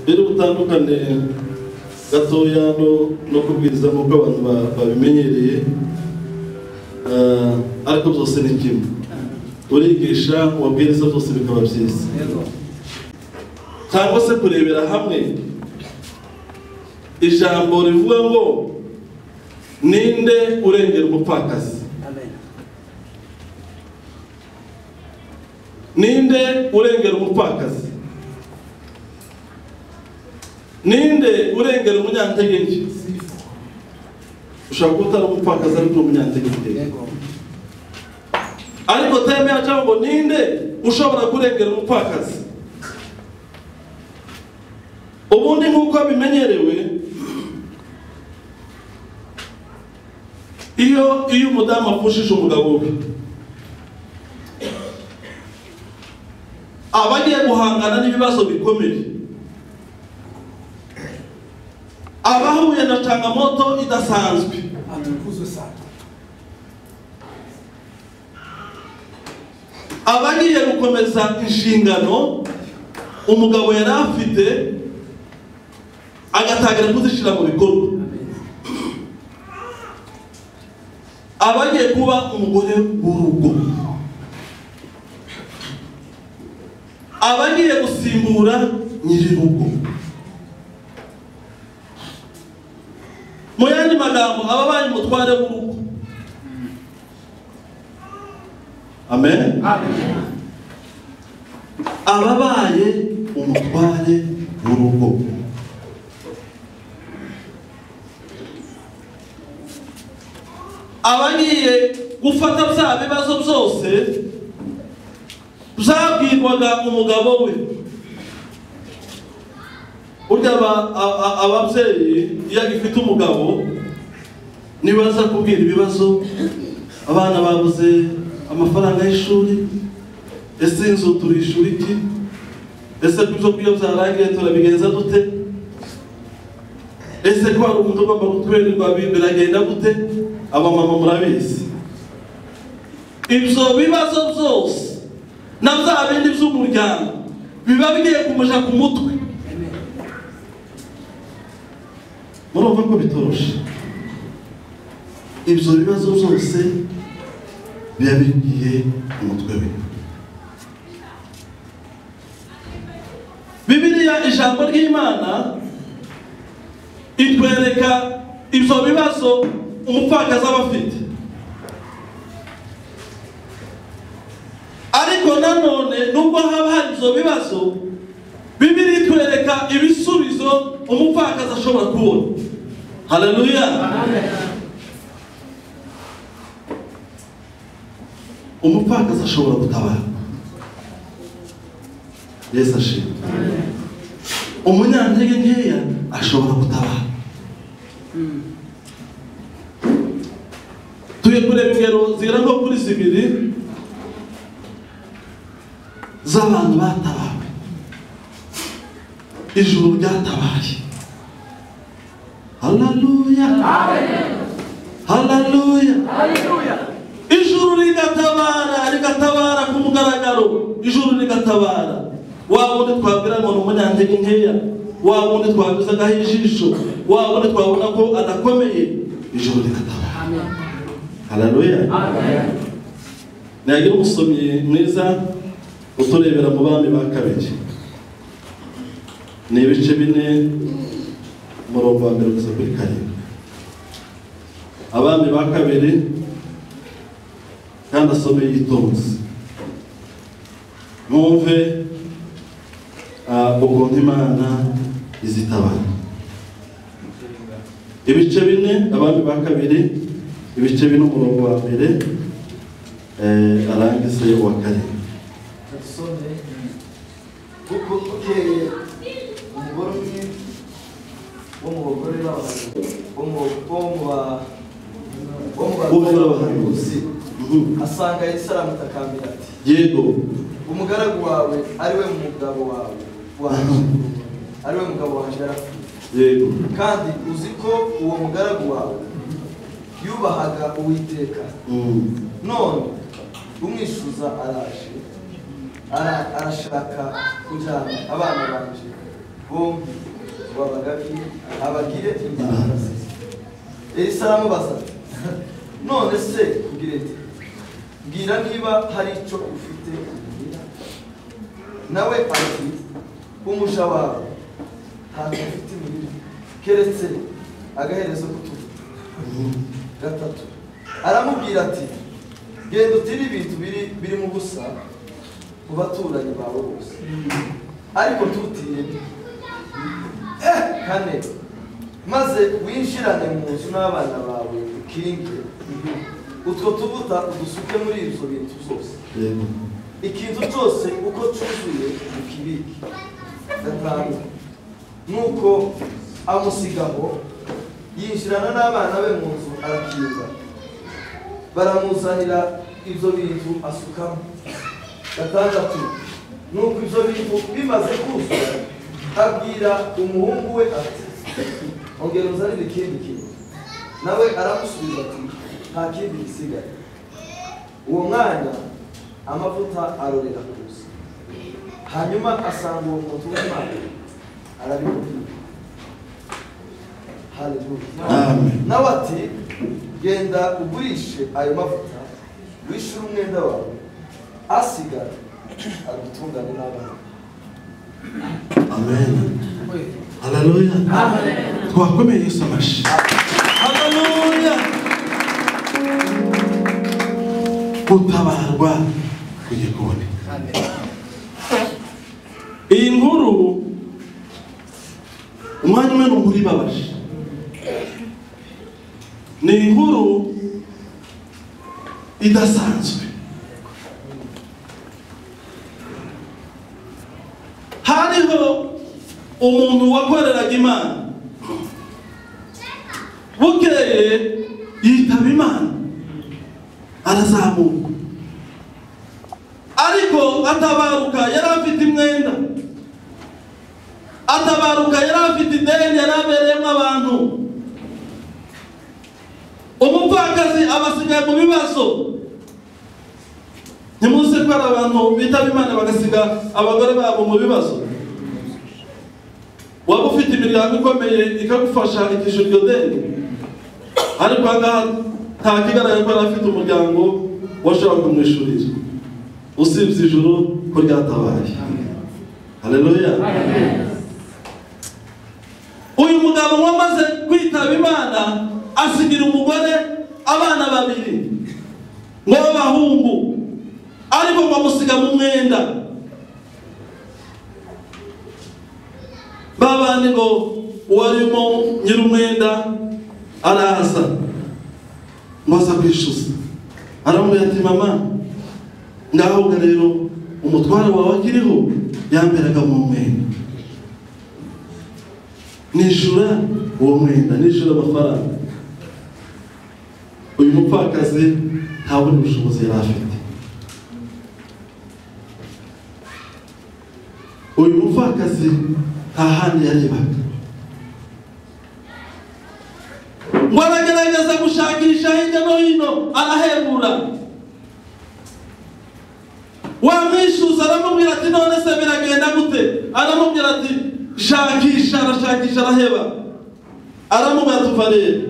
rero butandukane gatoya no kubwiriza nk'uko abantu babimenyereye, ariko byose ni kimwe. Urigisha wabwiriza byose bikaba byiza, cyangwa se kurebera hamwe ijambo rivuga ngo ninde urengera umupfakazi, ninde urengera umupfakazi, ninde urengera umunyantege nke. Ushobora kuba utari umupfakazi ariko umunyantege nke, ariko teme yacu ngo ninde ushobora kurengera umupfakazi. Ubundi nk'uko bimenyerewe, iyo umudamu apfushije umugabo we, aba agiye guhangana n'ibibazo bikomeye, aba ahuye na changamoto idasanzwe. Aba agiye gukomeza inshingano umugabo yari afite, agatangira kuzishyira mu bikorwa. Aba agiye kuba umugore w'urugo, aba agiye gusimbura nyir'urugo. Mu yandi magambo, aba abaye umutware w'urugo. Amen. Aba abaye umutware w'urugo. Aba agiye gufata bya bibazo byose byabwirwaga umugabo we. Burya ababyeyi iyo agifite umugabo nibaza kubwira ibibazo, abana babuze amafaranga y'ishuri, ese inzu turishura iki, ese ibyo kurya byarangiye turabigenza dute, ese ko hari umuntu ugomba kutwererwa biragenda gute. Abamama murabizi ibyo bibazo byose na bya bindi by'umuryango biba bigiye kumuja ku mutwe. Murumva ko bitoroshe. Ibyo bibazo byose biba bigiye ku mutwe we. Bibiliya ijambo ry'Imana itwereka ibyo bibazo umupfakazi aba afite, ariko nanone nubwo haba hari ibyo bibazo, Bibiliya itwereka ibisubizo umupfakazi ashobora kubona. Haleluya. Umupfakazi ashobora gutabara. Yesu ashimwe. Umunyantege nkeya ashobora gutabara. Tuye kureba ingero zigera nko kuri 2 z'abantu batabawe. Ijuru ryatabaye. Haleluya. Haleluya. Haleluya. Ijuru rigatabara ku mugaragaro. Ijuru rigatabara. Wabundi twabwira ngo umunyantege nkeya, wabundi twabizaga ijisho, wabundi twabona ko adakomeye, ijuru rigatabara. Amen. Haleluya. Amen. Nagira umusomyi mwiza uturebera mu bami ba kabiri. Ni ibice 4 umurongo wa 1 kugeza kuri 7. Abami ba kabiri kandi asome yitonze. Mwumve ukuntu Imana izitabara. Ibice 4 abami ba kabiri, ibice 4 umurongo wa 1 arangize wa 4. Asanga Yesu aramutakambira ati, yego, umugaragu wawe ari we mugabo wawe ari we mugabo wanjye yarapfuye. Yego. Kandi uzi ko uwo mugaragu wawe yubahaga Uwiteka. None umwishuza araje, arashaka kujyana abana banje bombi abagire imbaraga ze. Elisa aramubaza none se kugira ati bwira niba hari icyo ufite kugira. Nawe ati umuja wawe ntabwo afite imirimo keretse agaherezo kutuba. Gatatu aramubwira ati genda utire ibintu biri mu busa mu baturanyi bawe bose ariko tutire. Kane maze winjirane mu nzu n'abana bawe ukinge utwo tubuta udusuke muri izo bintu zose, ikintu cyose uko cyuzuye ukibike. Gatanu nuko amusigaho yinjirana n'abana be mu nzu arakinga, baramuzanira ibyo bintu asukamo. Gatandatu nuko ibyo bintu bimaze kuzura abwira umuhungu we ati ongera uzanire ikindi kintu. Nawe aramusubiza ati nta kindi gisigaye. Uwo mwanya amavuta arorera kuza, hanyuma asanga uwo muntu w'Imana arabimubwira. Haleluya. Nawe ati genda ugurishe ayo mavuta wishyure umwenda wawe asigara agutungane n'abana. Amen. Haleluya. Twakomeye Yesu amashi. Haleluya. Gutabarwa kugikoni. Iyi nkuru umwanya umwe n'unkuru ibabaje. Ni inkuru idasanzwe. Hariho umuntu wakoreraga Imana, bukeye yitaba Imana arazamuka, ariko atabaruka yari afite imwenda, atabaruka yari afite ideni yari abereyemo abantu. Umupfakazi abasigaye mu bibazo. Ntimuzi ko ari abantu bitaba Imana bagasiga abagore babo mu bibazo. Waba ufite imiryango ikomeye ikagufasha ikishyura iryo deni, ariko ahangaha nta kigaragara ko yari afite umuryango washobora kumwishyurira, usibye ijuru ko ryatabaye. Haleluya. Uyu mugabo wamaze kwitaba Imana asigira umugore abana babiri ngo b'abahungu, ariko bamusiga mu mwenda. Babandi ngo uwarimo nyir'umwenda araza ngo aza kwishyuza, aramubwira ati mama ngaho rero umutware wawe akiriho yamberaga mu mwenda, nishura uwo mwenda, nishura amafaranga. Uyu mupfakazi nta bundi bushobozi yari afite. Uyu mupfakazi nta handi yarebaga, ngo aragerageza gushakisha hirya no hino, arahebura. Wamwishyuza aramubwira ati none se biragenda gute? Aramubwira ati shakisha, arashakisha araheba. Aramubwira ati uva rero,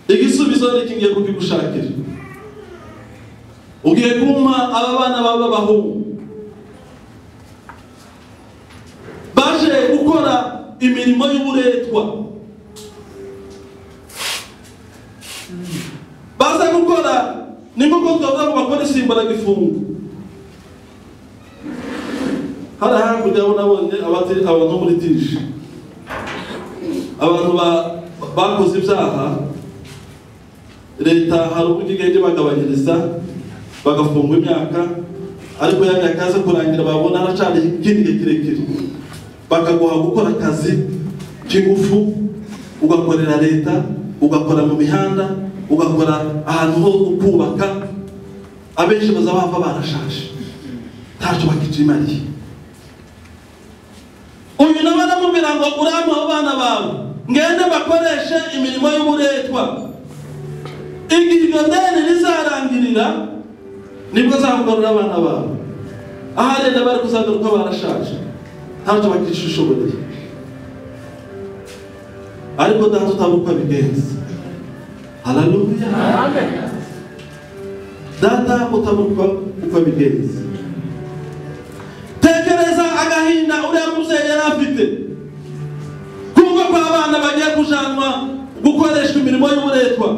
igisubizo ni iki ngiye kukigushakira. Ugiye kumpa aba bana b'abahungu baje gukora imirimo y'uburetwa, baza gukora ni nk'uko twavuga ngo bakora isimburagifungo. Hari hakurya nabonye abantu muri tishi, abantu bakoze ibyaha, leta hari uburyo igenda bagabanyiriza bagafungwa imyaka, ariko ya myaka yaza kurangira babona haracana ikindi gihe kirekire, bakaguha gukora akazi k'ingufu, ugakorera leta, ugakora mu mihanda, ugakora ahantu ho kubaka. Abenshi bazaba barashaje ntacyo bakijimariye. Uyu nawe aramubwira ngo urama abo bana bawe ngende bakoreshe imirimo y'uburetwa, igihe iryo deni rizarangirira nibwo zakugarura abana bawe. Aha rero bari kuzagaruka barashaje, ntacyo bakishoboreye, ariko data utabuka bigenza. Haleluya, amen. Data utabuka uko bigenza. Tekereza agahinda uriya mubyeyi yari afite, kumva ko abana bagiye kujanwa gukoreshwa imirimo y'uburetwa.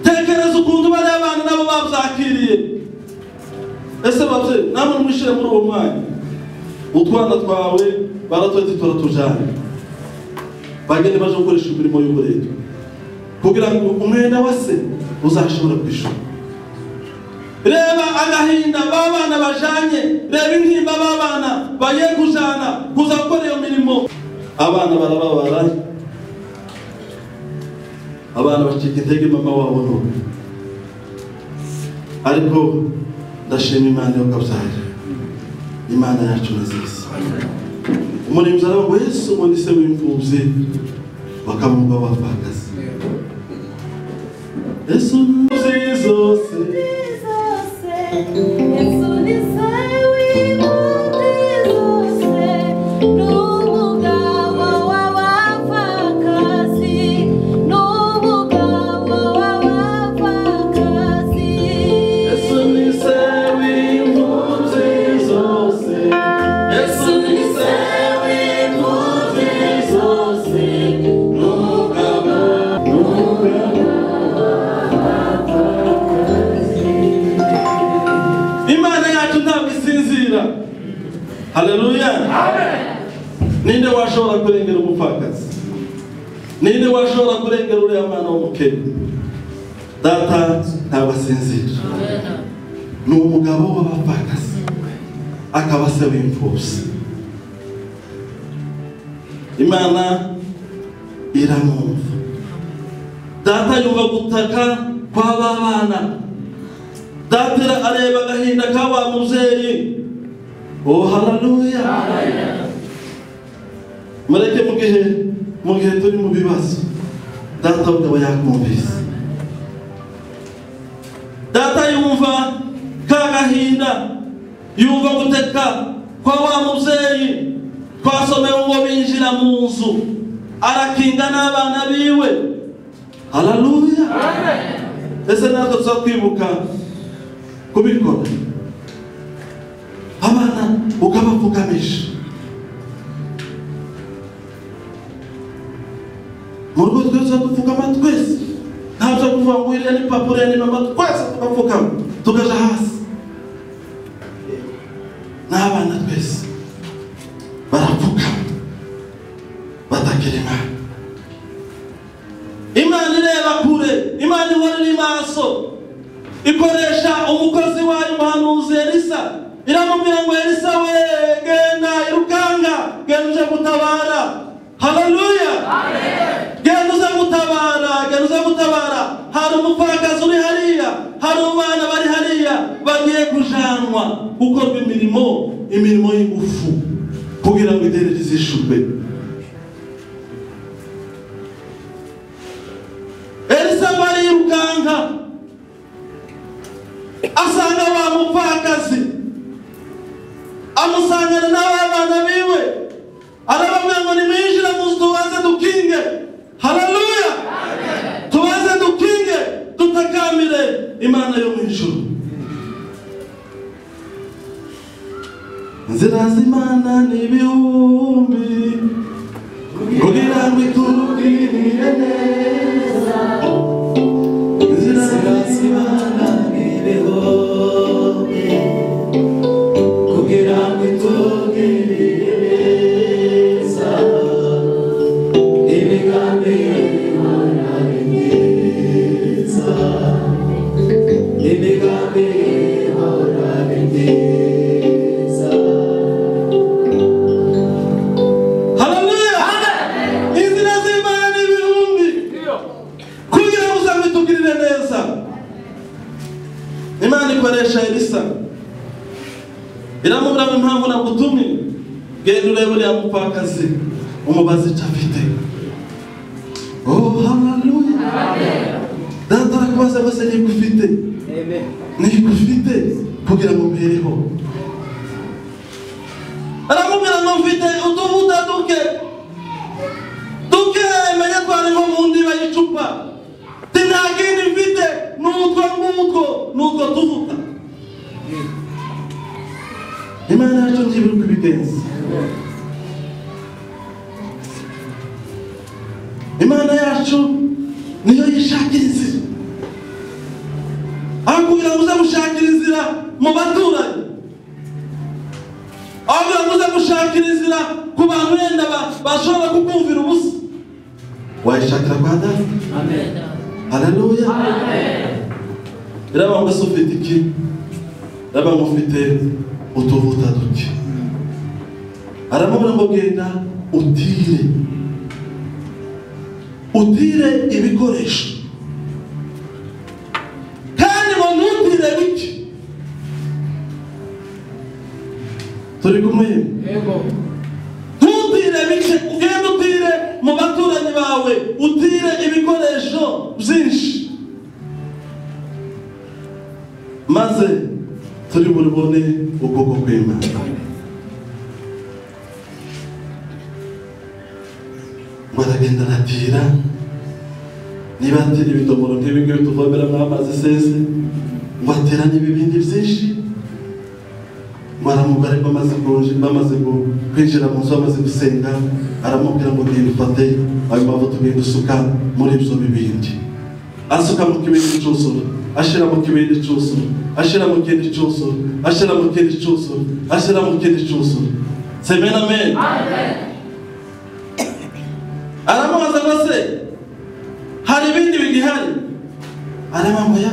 Tekereza ukuntu bari abana nabo babyakiriye. Ese babyeyi namwe mwishire muri uwo mwanya, utwana twawe baratwete turatujana bagende baje gukoresha imirimo y'uburetwa kugira ngo umwenda wa se uzashobora kwishura. Reba agahinda babana bajanye, reba intimba babana bagiye kujana kuza gukora iyo mirimo. Abana barababara, abana bacika intege mama wabo n'ubu, ariko ndashima Imana yo kabyaye. Imana yacu nziza. Umuririmbyi aravuga ngo Yesu ngo ni se w'imfubyi bakamumva bapfakazi. Yesu ni zose, Yesu ni se w'imfubyi zose, n'umugabo w'abapfakazi, n'umugabo w'abapfakazi. Yesu ni se w'imfubyi zose, Yesu ni se w'imfubyi zose, n'umugabo Imana yacu ntabwo isinzira. Haleluya, amen. Ninde washobora kurengera umupfakazi? Ninde washobora kurengera uriya mwana w'umukene? Data ntabwo asinzira. Ni umugabo w'abapfakazi, akaba se w'imfubyi. Imana iramwumva. Data yumva gutaka kw'aba bana. Data areba agahinda k'aba mubyeyi. Oh haleluya, mureke mu gihe turi mu bibazo, data ukaba yakumvise. Data yumva ka gahinda, yumva guteka kwa wa mubyeyi twasomewe ngo binjira mu nzu arakinga n'abana biwe. Haleluya, amen. Ese natwe tuzakwibuka kubikora, abana ukabapfukamisha mu rugo. Twese dupfukama twese, ntabyo kuvuga ngo iriya ni papa uriya ni mama, twese tugapfukama tukaja hasi. N'abana twese barapfukama batakira Imana. Imana ireba kure, Imana ihora iri maso, ikoresha umukozi wayo umuhanuzi Elisa. Iramubwira ngo Elisa we, genda irukanga, genda uje gutabara. Haleluya, amen. Genda uze gutabara, genda uze gutabara. Hari umupfakazi uri hariya, hari abana bari hariya bagiye kujanwa gukorwa imirimo y'ingufu kugira ngo ideni rizishurwe. Elisa bari irukanga asanga wa mupfakazi, amusangana n'abana biwe, arababwira ngo nimwinjire mu nzu tubanze dukinge. Haleluya, amen. Tubanze dukinge, tutakamire Imana yo mu ijuru. Inzira z'Imana ni ibihumbi kugira ngo itugirire neza. Inzira z'Imana ni ibihumbi kugira ngo itugirire neza. Imigambi y'Imana ni myiza, imigambi y'Imana ni myiza. Haleluya, inzira z'Imana ni ibihumbi kugira ngo uzambe itugirire neza. Imana ikoresha Elisa, iramubwira ngo impamvu nagutumye, genda urebe uriya mupfakazi umubaze icyo afite. Oh haleluya, amen. Data arakubaza ngo se niko ufite? Amen. Niko ufite kugira ngo mbereho. Aramubwira ngo ngo mfite utuvuta duke menye twari nko mu ndiba y'icupa nta kindi mfite n'utwo tuvuta. Imana yacu ntibiri kubigenza. Imana yacu niyo yishakira inzira. Aho kugira ngo uze gushakira inzira mu baturanyi, aho kugira ngo uze gushakira inzira ku bantu wenda bashobora kukumvira ubusa, wayishakira kwa Data. Amen. Haleluya. Amen. Iraba ngo ufite iki? Iraba ngo ufite utuvuta duke. Aramubwira ngo genda utire ibikoresho, kandi ngo ntutire bike. Turi kumwe? Yego. Ntutire bike, ugenda utire mu baturanyi bawe, utire ibikoresho byinshi, maze turi buribone ukuboko kw'Imana. Baragenda aratira, niba atira ibidomoro nk'ibingibi tuvomeramo amazi seze, ngo atera n'ibibindi byinshi. Baramubwira ko bamaze kwinjira mu nzu, bamaze gusenga, aramubwira ngo genda ufate ayo mavuta ugenda usuka muri ibyo bibindi. Asuka mu kibindi cyuzura, ashira mu kibindi cyuzura, ashira mu kindi cyuzura, ashira mu kindi cyuzura, ashira mu kindi cyuzura. Amen. Amen. Aramubaza ngo se hari ibindi bigihari? Aramubwira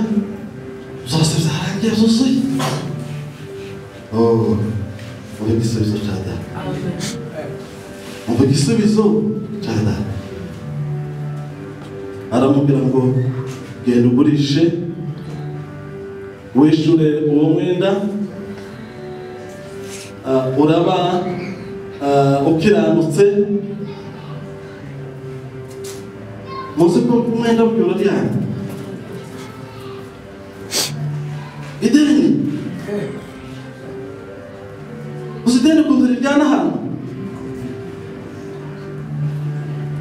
zose zarangiye zuzuye. Umva igisubizo cya Data. Umva igisubizo cya Data. Aramubwira ngo genda ugurishe, wishyure uwo mwenda, uraba ukiranutse. Muzi ko umwenda w'ibyo ryari ideni. Uzi ideni ukuntu riryana hano?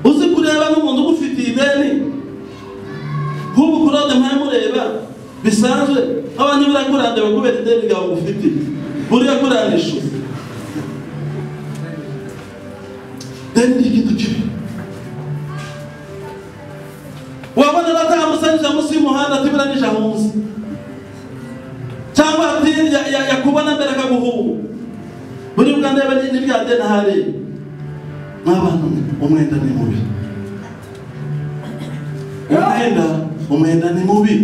Uzi kureba n'umuntu ugufitiye ideni, nk'ubu kurode mpamureba bisanzwe, abantu barakurandeba kubera ideni ryawe ugufitiye, buriya kuranisha. Ideni ni ikintu kibi. Wabona batamusanyije munsi y'umuhanda ati biranisha munsi, cyangwa ati yakubona mbere akaguhubu, buri bwandeba n'indi bya deni ahari. N'abantu umwenda ni mubi, umwenda ni mubi.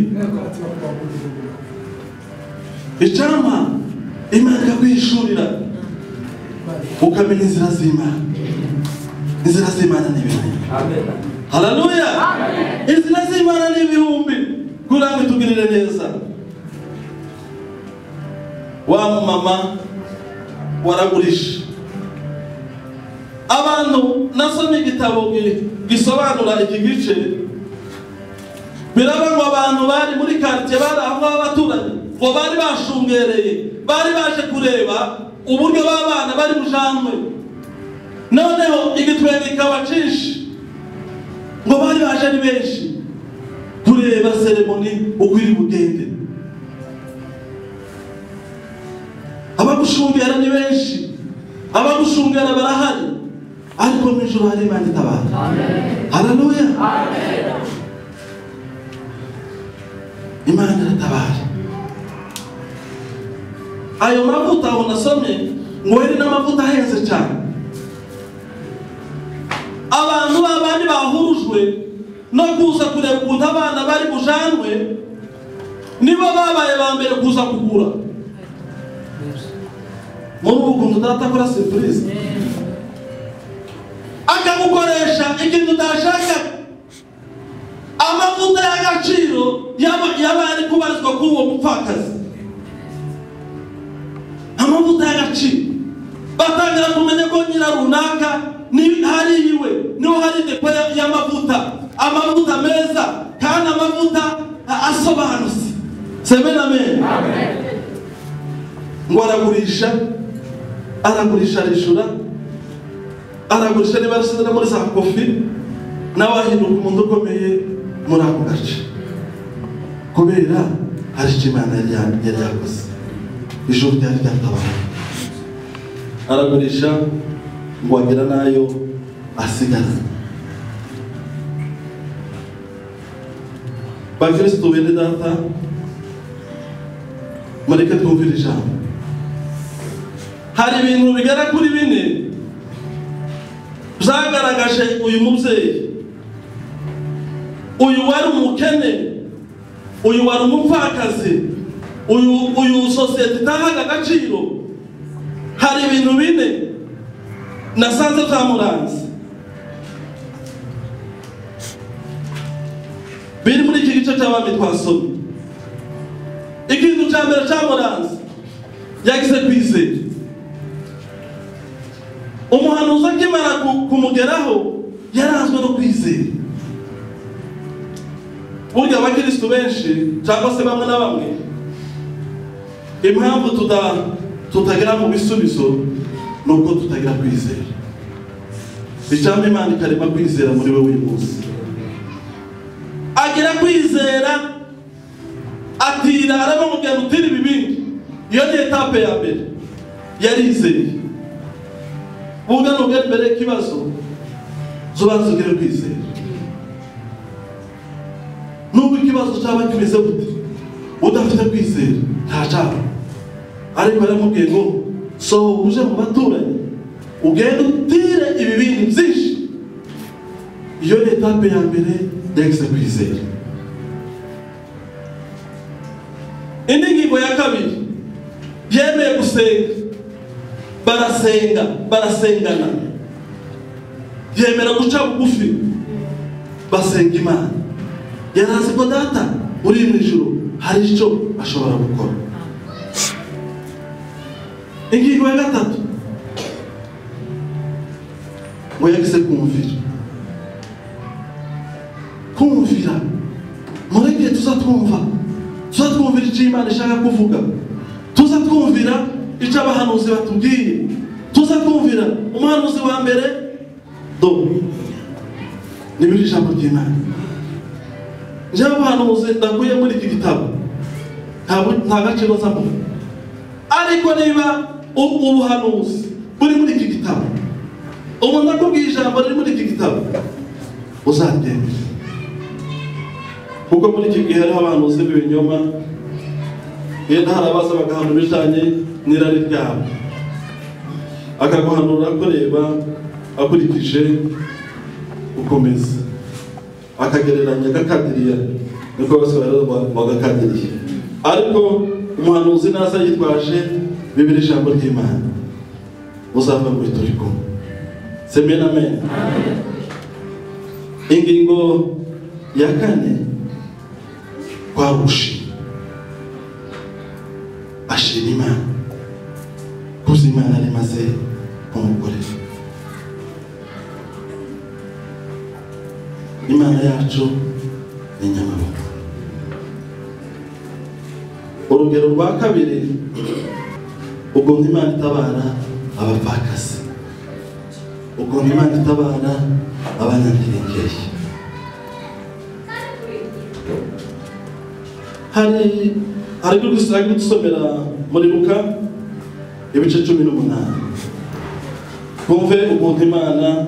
Icyampa Imana ikakwishurira ukamenya inzira z'Imana. Inzira z'Imana ni ibihumbi. Haleluya. Inzira z'Imana ni ibihumbi, kugira ngo itugirire neza. Wa mama waragurisha. Abantu nasomye igitabo gisobanura iki gice, biraba ngo abantu bari muri quartier, bari aho abaturanyi, ngo bari bashungereye, bari baje kureba uburyo babana bari bujanwe. Noneho igitwenge kikaba cinshi, ngo bari baje ari benshi kureba ceremony uko iri bugende. Abagushungera ni benshi, abagushungera barahari, ariko mw'ijuru hari Imana itabara. Haleluya. Imana iratabara. Ayo mavuta aho nasomye ngo yari n'amavuta ahenze cyane. Abantu babandi bahurujwe no kuza kureba ukuntu abana bari bujanwe, nibo babaye ba mbere kuza kugura. Muri ubu kuntu Data akora surprise, akagukoresha ikintu utashaka. Amavuta y'agaciro y'abari kubarizwa kuri uwo mupfakazi, amavuta y'agaciro. Batangira kumenya ko nyira runaka ni hari iwe, niho hari depo y'amavuta, amavuta meza kandi amavuta asobanutse. Amen. Ngo aragurisha arishura, aragurisha niba arasizana muri za kofi nawe ahinduka umuntu ukomeye muri ako gace kubera hari icyo Imana yari yakoze. Ijuru ryari ryatabaye, aragurisha ngo agera nayo asigara. Bakristo bene data, mureke twumvire ijambo. Hari ibintu bigera kuri bine byagaragaje uyu mubyeyi. Uyu wari umukene, uyu wari umupfakazi, uyu sosiyete itahaga agaciro. Hari ibintu bine nasanze byamuranze biri muri iki gice cy'abami twasomye. Ikintu cya mbere cyamuranze, yagize kwizera. Umuhanuzi akimara kumugeraho yaranzwe no kwizera. Burya abakristo benshi cyangwa se bamwe na bamwe, impamvu tutagira mu bisubizo nuko tutagira kwizera. Ijambo Imana ikarema kwizera muri wewe uyu munsi. Agira kwizera, atira araba mugenda utira ibibindi. Iyo ni etape ya mbere. Yarizeye. Buga nugera imbere y'ikibazo zubanza ugire kwizera. Nubwo ikibazo cyaba kimeze gute, udafite kwizera ntacaba. Ariko yaramubwiye ngo so uje mu baturanyi ugenda utire ibibindi byinshi. Iyo ni etape ya mbere yagize kwizera. Indi ngingo ya kabiri, yemeye gusenga. Barasengana. Yemera guca bugufi, basenga Imana. Yarazi ko data uri mu ijuru hari icyo ashobora gukora. Ingingo ya gatatu, ngo yagize kumvira. Mureke tuzatwumvira icyo Imana ishaka kuvuga. Tuzatwumvira icyo abahanuzi batubwiye. Tuzatwumvira umuhanuzi wa mbere ni biri ijambo ry'Imana. Njyewe abahanuzi ndakuye muri iki gitabo nta gaciro nzamuha. Ariko niba ubuhanuzi buri muri iki gitabo, umuntu akubwiye ijambo riri muri iki gitabo, uzaryemera. Kuko muri iki gihe hariho abahanuzi b'ibinyoma, yenda hari abaza bagahanura ibijyanye n'irari ryabo, akaguhanura kureba akurikije ukomeza, akagereranya agakadiriya, niko bose bagakadiriye. Ariko umuhanuzi naza yitwaje Bibiliya ijambo ry'Imana, uzava mu turi kumwe. Amen, amen. Ingingo ya kane, kwarushi ashima Imana kuzi Imana rimaze kumukorera. Imana yacu ni nyamaboko. Urugero rwa kabiri, ukuntu Imana itabara abapfakazi, ukuntu Imana itabara abanyantegenkeya. Hari gusomera muri Luka ibice 18. Kumve ukuntu Imana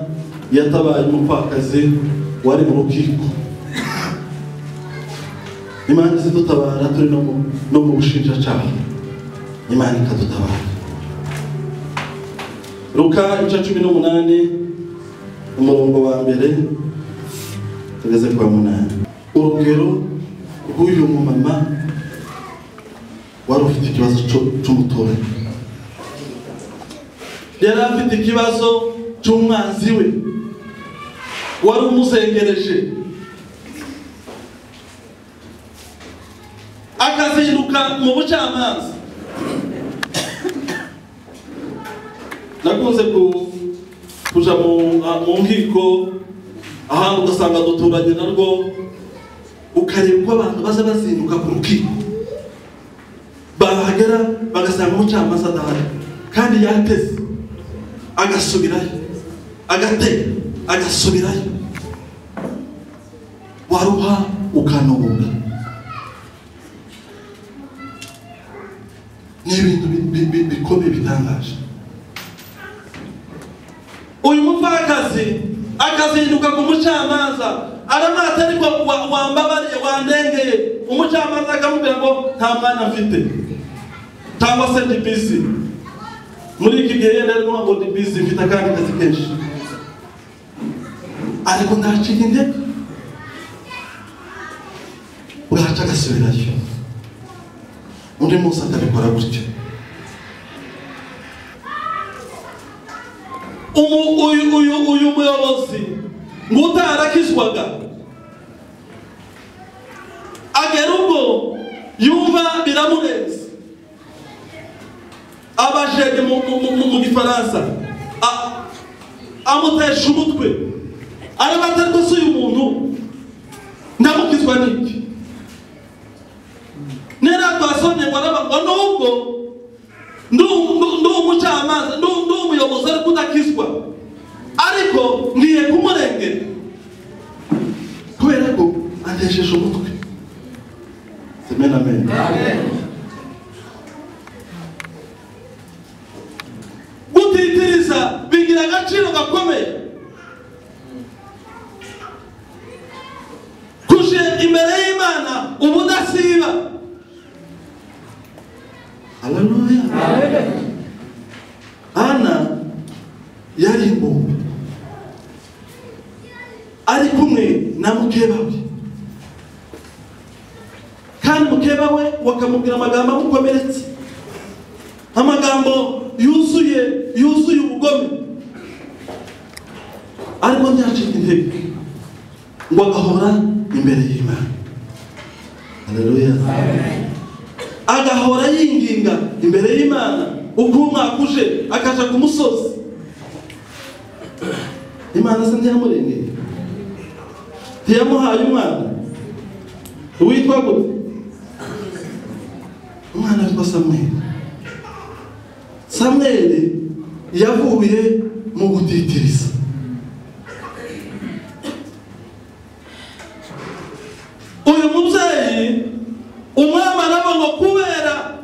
yatabaye umupfakazi wari mu rukiko. Imana izidutabara turi no mu bushinjacyaha. Imana ikadutabara. Luka ibice 18 umurongo wa mbere tugeze kwa 8. Urugero rw'uyu mumama wari ufite ikibazo cy'umuturanyi. Yari afite ikibazo cy'umwanzi we wari umuzengereje, akazinduka mu bucamanza. Nakunze kuja mu nkiko ahantu ugasanga duturanye narwo, ukareba uko abantu baza bazinduka ku rukiko, bahagera bagasanga umucamanza adahari kandi yateze, agasubirayo agatega agasubirayo, waruha ukanoga. Ni ibintu bikomeye bitangaje. Uyu mupfakazi akazinduka ku mucamanza aramata, ariko wambabariye wandengeye. Umucamanza akamubwira ngo nta mwana mfite, cyangwa se ndi busy. Muri iki gihe rero ngo ndi busy, mfite akandi kazi kenshi, ariko ntacika intege, bwaca agasubirayo. Undi munsi akabikora gutyo. Uyu muyobozi ngo utarakizwaga agera ubwo yumva biramurenze, abajege mu gifaransa amutesha umutwe, arabata rwose uyu muntu ndamukizwa n'iki? Nera twasomye ngo arabagwa nubwo ndi umucamanza, ndi umuyobozi ariko udakizwa, ariko ngiye kumurengera kubera ko atesheje umutwe. Amen, amen. Gutitiriza bigira agaciro gakomeye. Kuje imbere y'Imana ubudasiba. Haleluya. Ana yari imbumbe, ari kumwe na mukeba we, kandi mukeba we wakamubwira amagambo amukomeretse, amagambo yuzuye ubugome, ariko ntiyacika intege ngo agahora imbere y'Imana. Haleluya. Agahora yinginga imbere y'Imana. Uko umwaka uje akaja ku musozi, Imana se ntiyamurengeye, ntiyamuhaye umwana witwa gute? Umwana witwa Samweli. Samweli yavuye mu gutitiriza. Uyu mubyeyi umwami aravuga ngo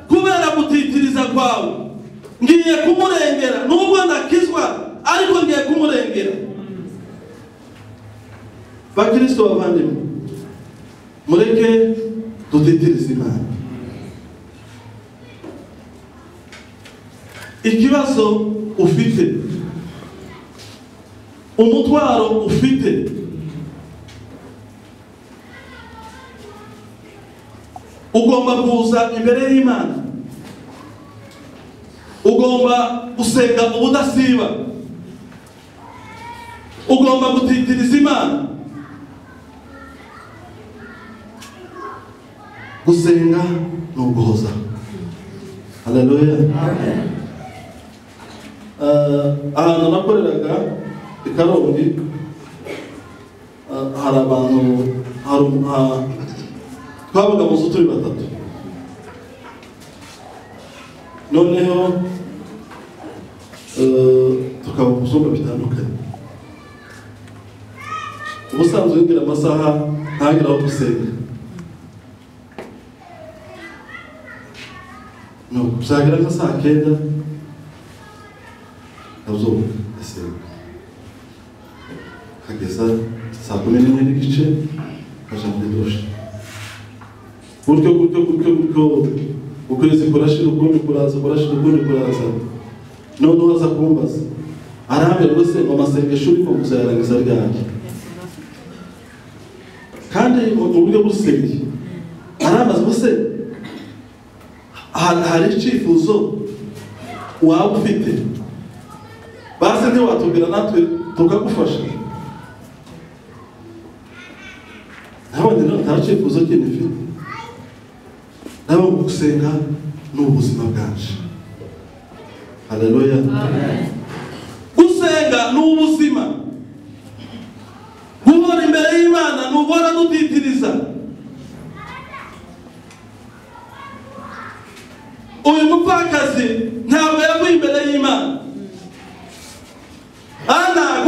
kubera gutitiriza kwawe ngiye kumurengera, nubwo ndakizwa ariko ngiye kumurengera. Bakristo bavandimwe, mureke dutitirize Imana. Ikibazo ufite, umutwaro ufite, ugomba kuza imbere y'Imana, ugomba gusenga ubudasiba, ugomba gutitiriza Imana. Gusenga ni uguhoza. Haleluya. Amen. Ahantu nakoreraga i Karongi, hari abantu, twabaga mu nzu turi batatu. Noneho tukaba mu byumba bitandukanye. Ubusanzwe ngira amasaha ntagira aho gusenga. Byagira nka saa 9 nazuka ndasenga, kageza saa 11 n'igice kaja muri dushe. Gutyo ukwezi kurashira, ukundi kuraza, kurashira, ukundi kuraza. Noneho aza kumbaza, arambwira ngo se mu masengesho uriko muzayarangiza ryari? Kandi mu buryo busenge arambaza ngo se hari icyifuzo waba ufite, base ntiwatubwira natwe tukagufasha? Ntabandi nta cyifuzo kindi mfite, nabo gusenga ni ubuzima bwacu. Haleluya. Amen. Gusenga ni ubuzima, guhora imbere y'Imana ni uguhora dutitiriza. Uyu mupfakazi ntabwo yavuye imbere y'Imana. Ana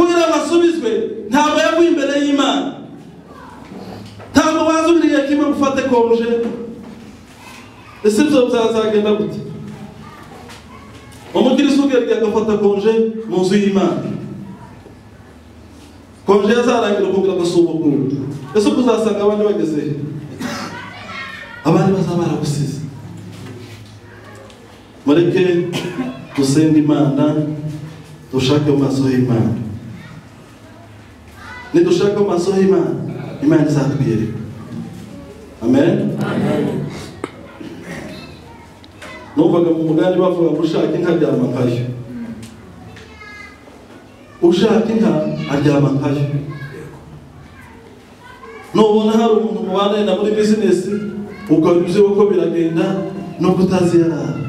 asubizwe ntabwo yavuye imbere y'Imana. Ntabwo wazubiriye kimwe gufate konje. Ese byo byazagenda gute? Umukristo ugiye agafata konje mu nzu y'Imana. Konje yazarangira kugira agasubukuru. Ese kuzasanga abandi bageze he? Abandi bazabara gusiza. Mureke dusenga Imana, dushake mu maso y'Imana. Nidushake mu maso y'Imana, Imana izatwiyereka. Amen. Amen. Numvaga mu mugani bavuga ngo ushaka inka aryama nkayo. Ushaka inka aryama nkayo. Nubona hari umuntu mubana na muri business ukabivuze uko biragenda no kutazi yarara.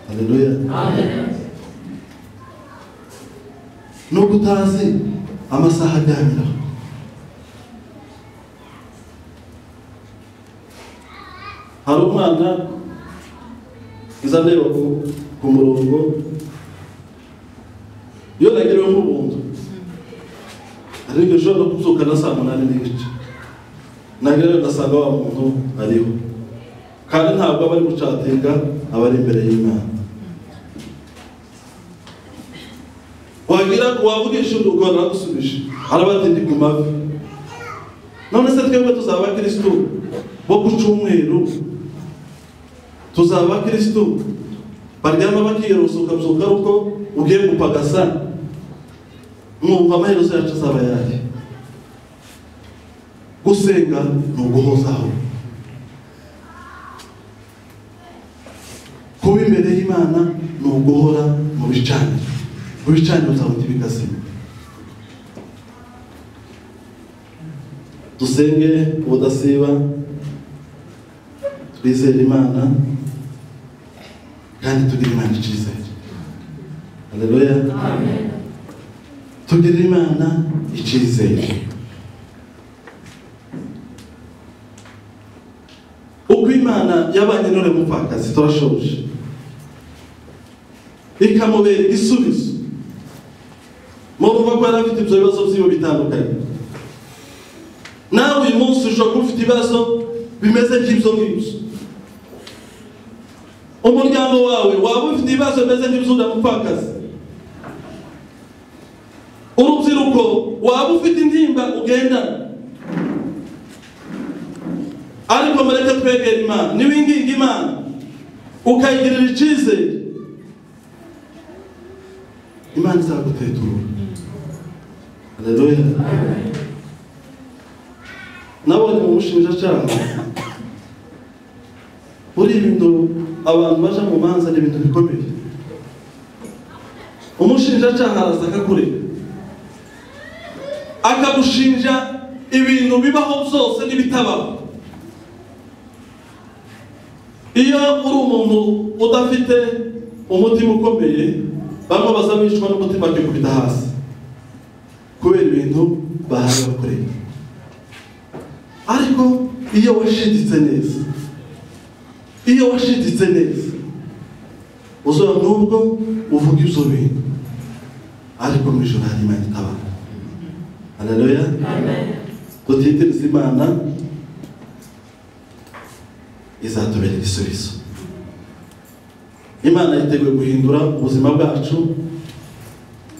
Haleluya. Amen. No kutazi amasaha aganira. Hari umwana izaneba ku murongo iyo nagerewe mu buntu ariko ushobora kuzuka na saa 8:30 nagerewe ndasanga wa muntu ariho kandi ntabwo aba ari gucatinga abari imbere y'Imana. Wagira wavugisha ukora gusubisha arabatindi ku mavi. None se twebwe tuzaba Kristo bo ku cyumweru, tuzaba Kristo baryama bakiyerusa ukabyuka uko ugiye gupagasa, mwumva amaherezo yacu azaba yahe? Gusenga ni uguhozaho, kuba imbere y'Imana ni uguhora mu bicaniro. Mu bicaniro uzabona ibikazima. Dusenge ubudasiba, twizere Imana kandi tugire Imana icyizere. Haleluya. Amen. Tugire Imana icyizere. Uko Imana yabanye n'ure mupfakazi turashoje ikamubera igisubizo. Murumva ko yari afite ibyo bibazo byiwe bitandukanye. Nawe uyu munsi ushobora kuba ufite ibibazo bimeze nk'ibyo ngibyo. Umuryango wawe waba ufite ibibazo bimeze nk'ibyo mupfakazi. Urubyiruko waba ufite intimba ugendana. Ariko mureke twegera Imana. Niwinginga Imana ukayigirira icyizere, Imana izagutetura. Haleluya. Nabonye mu bushinjacyaha buri ibintu abantu baje mu manza n'ibintu bikomeye. Umushinjacyaha araza akakurega akagushinja ibintu bibaho byose n'ibitabaho. Iyo uri umuntu udafite umutima ukomeye, bamwe bazabishwa n'umutima akikubita hasi kubera ibintu bahari bakoreye. Ariko iyo washiditse neza, uzora nubwo uvuga ibyo bintu, ariko mu ijoro hari Imana itabara. Haleluya. Amen. Tutitiriza Imana izatubera igisubizo. Imana yiteguye guhindura ubuzima bwacu.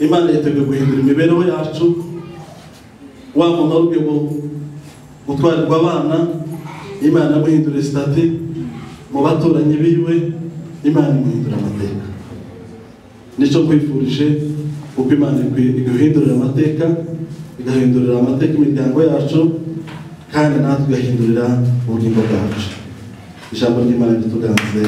Imana yiteguye guhindura imibereho yacu. Wa muntu ugiye gutwarirwa abana, Imana yamuhindura stati. Mu baturanyi biwe, Imana imuhindura amateka. Nicyo kwifurije uko Imana iguhindurira amateka, igahindurira amateka imiryango yacu, kandi natwe igahindurira ubugingo bwacu. Ijambo ry'Imana rituganze.